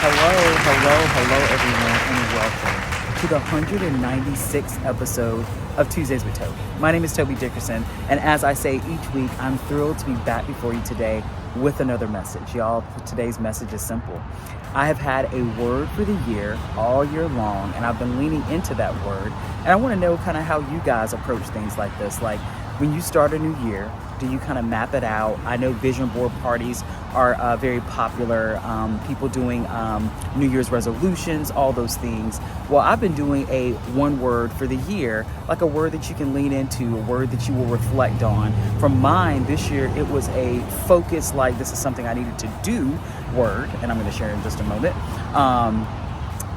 Hello, everyone, and welcome to the 196th episode of Tuesdays with Tobe. My name is Tobe Dickerson, and as I say each week, I'm thrilled to be back before you today with another message. Y'all, today's message is simple. I have had a word for the year all year long, and I've been leaning into that word, and I want to know kind of how you guys approach things like this. Like, when you start a new year, do you kind of map it out? I know vision board parties are very popular. People doing New Year's resolutions, all those things. Well, I've been doing a one word for the year, like a word that you can lean into, a word that you will reflect on. From mine this year, it was a focus, like this is something I needed to do word, and I'm going to share in just a moment.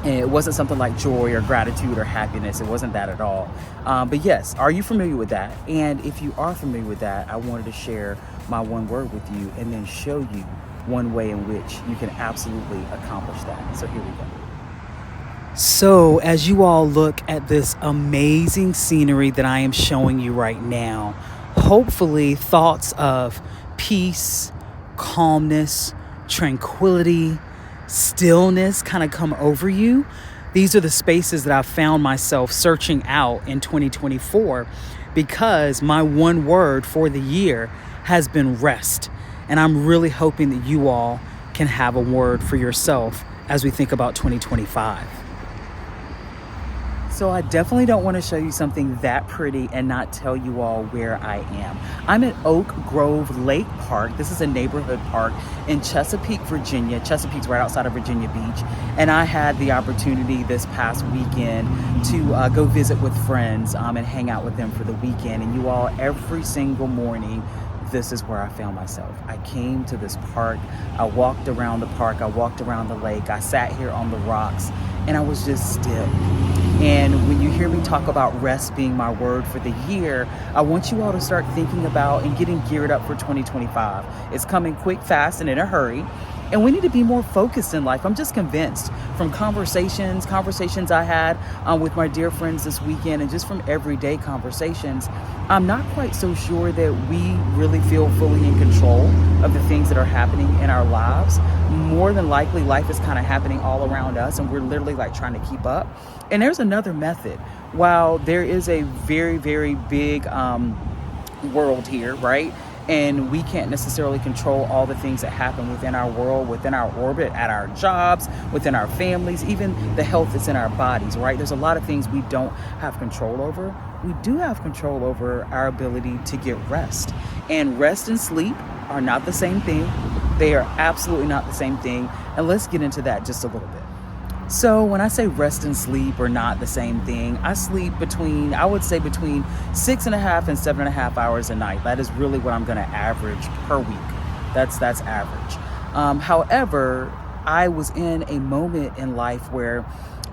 And it wasn't something like joy or gratitude or happiness. It wasn't that at all. But yes, are you familiar with that? And if you are familiar with that, I wanted to share my one word with you and then show you one way in which you can absolutely accomplish that. So here we go. So as you all look at this amazing scenery that I am showing you right now, hopefully thoughts of peace, calmness, tranquility, stillness kind of come over you. These are the spaces that I've found myself searching out in 2024 because my one word for the year has been rest. And I'm really hoping that you all can have a word for yourself as we think about 2025. So I definitely don't want to show you something that pretty and not tell you all where I am. I'm at Oak Grove Lake Park. This is a neighborhood park in Chesapeake, Virginia. Chesapeake's right outside of Virginia Beach. And I had the opportunity this past weekend to go visit with friends and hang out with them for the weekend. And you all, every single morning, this is where I found myself. I came to this park. I walked around the park. I walked around the lake. I sat here on the rocks and I was just still. And when you hear me talk about rest being my word for the year, I want you all to start thinking about and getting geared up for 2025. It's coming quick, fast, and in a hurry. And we need to be more focused in life. I'm just convinced from conversations I had with my dear friends this weekend and just from everyday conversations, I'm not quite so sure that we really feel fully in control of the things that are happening in our lives. More than likely, life is kind of happening all around us and we're literally like trying to keep up. And there's another method. While there is a very, very big world here, right? And we can't necessarily control all the things that happen within our world, within our orbit, at our jobs, within our families, even the health that's in our bodies, right? There's a lot of things we don't have control over. We do have control over our ability to get rest. And rest and sleep are not the same thing. They are absolutely not the same thing. And let's get into that just a little bit. So when I say rest and sleep are not the same thing, I sleep between 6.5 and 7.5 hours a night. That is really what I'm going to average per week. That's average. However, I was in a moment in life where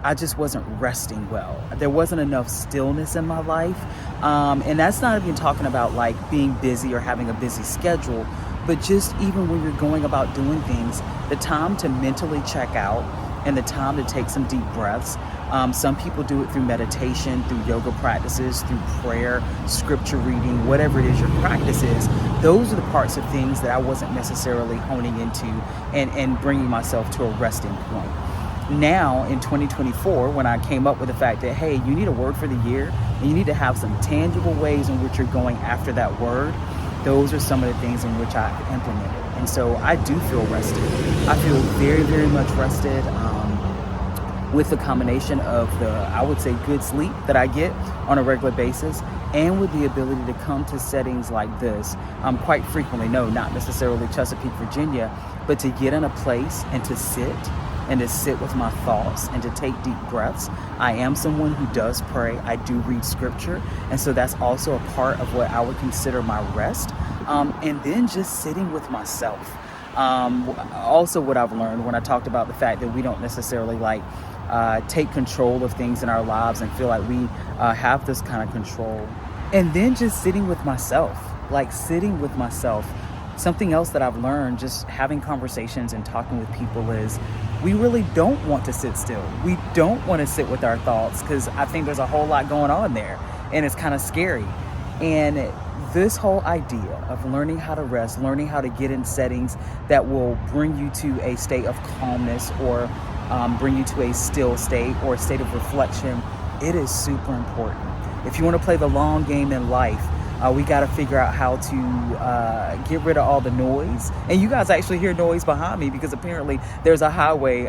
I just wasn't resting well. There wasn't enough stillness in my life. And that's not even talking about like being busy or having a busy schedule, but just even when you're going about doing things, the time to mentally check out and the time to take some deep breaths. Some people do it through meditation, through yoga practices, through prayer, scripture reading, whatever it is your practice is. Those are the parts of things that I wasn't necessarily honing into and bringing myself to a resting point. Now in 2024, when I came up with the fact that, hey, you need a word for the year and you need to have some tangible ways in which you're going after that word, those are some of the things in which I've implemented. And so I do feel rested. I feel very, very much rested with the combination of the, I would say, good sleep that I get on a regular basis and with the ability to come to settings like this quite frequently. No, not necessarily Chesapeake, Virginia, but to get in a place and to sit with my thoughts and to take deep breaths. I am someone who does pray. I do read scripture. And so that's also a part of what I would consider my rest. And then just sitting with myself. Also what I've learned when I talked about the fact that we don't necessarily take control of things in our lives and feel like we have this kind of control. And then just sitting with myself. Something else that I've learned just having conversations and talking with people is we really don't want to sit still. We don't want to sit with our thoughts because I think there's a whole lot going on there and it's kind of scary. And this whole idea of learning how to rest, learning how to get in settings that will bring you to a state of calmness, or bring you to a still state or a state of reflection, it is super important. If you want to play the long game in life, we got to figure out how to get rid of all the noise. And you guys actually hear noise behind me because apparently there's a highway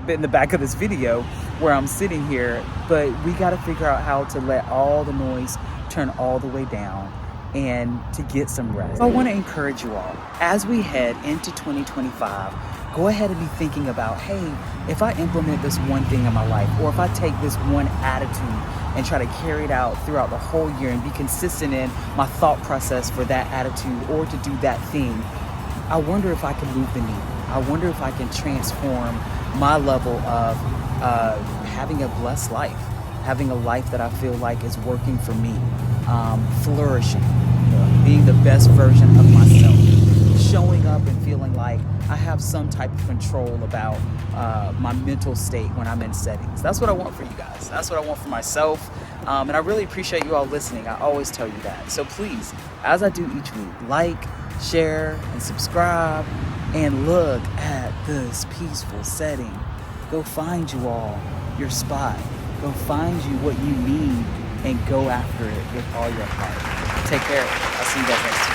in the back of this video where I'm sitting here. But we got to figure out how to let all the noise turn all the way down and to get some rest. I want to encourage you all, as we head into 2025, go ahead and be thinking about, hey, if I implement this one thing in my life, or if I take this one attitude and try to carry it out throughout the whole year and be consistent in my thought process for that attitude or to do that thing, I wonder if I can move the needle. I wonder if I can transform my level of having a blessed life, having a life that I feel like is working for me, flourishing, being the best version of myself, showing up and feeling like I have some type of control about my mental state when I'm in settings. That's what I want for you guys. That's what I want for myself. And I really appreciate you all listening. I always tell you that. So please, as I do each week, like, share, and subscribe, and look at this peaceful setting. Go find you all your spot. Go find you what you need and go after it with all your heart. Take care. I'll see you guys next time.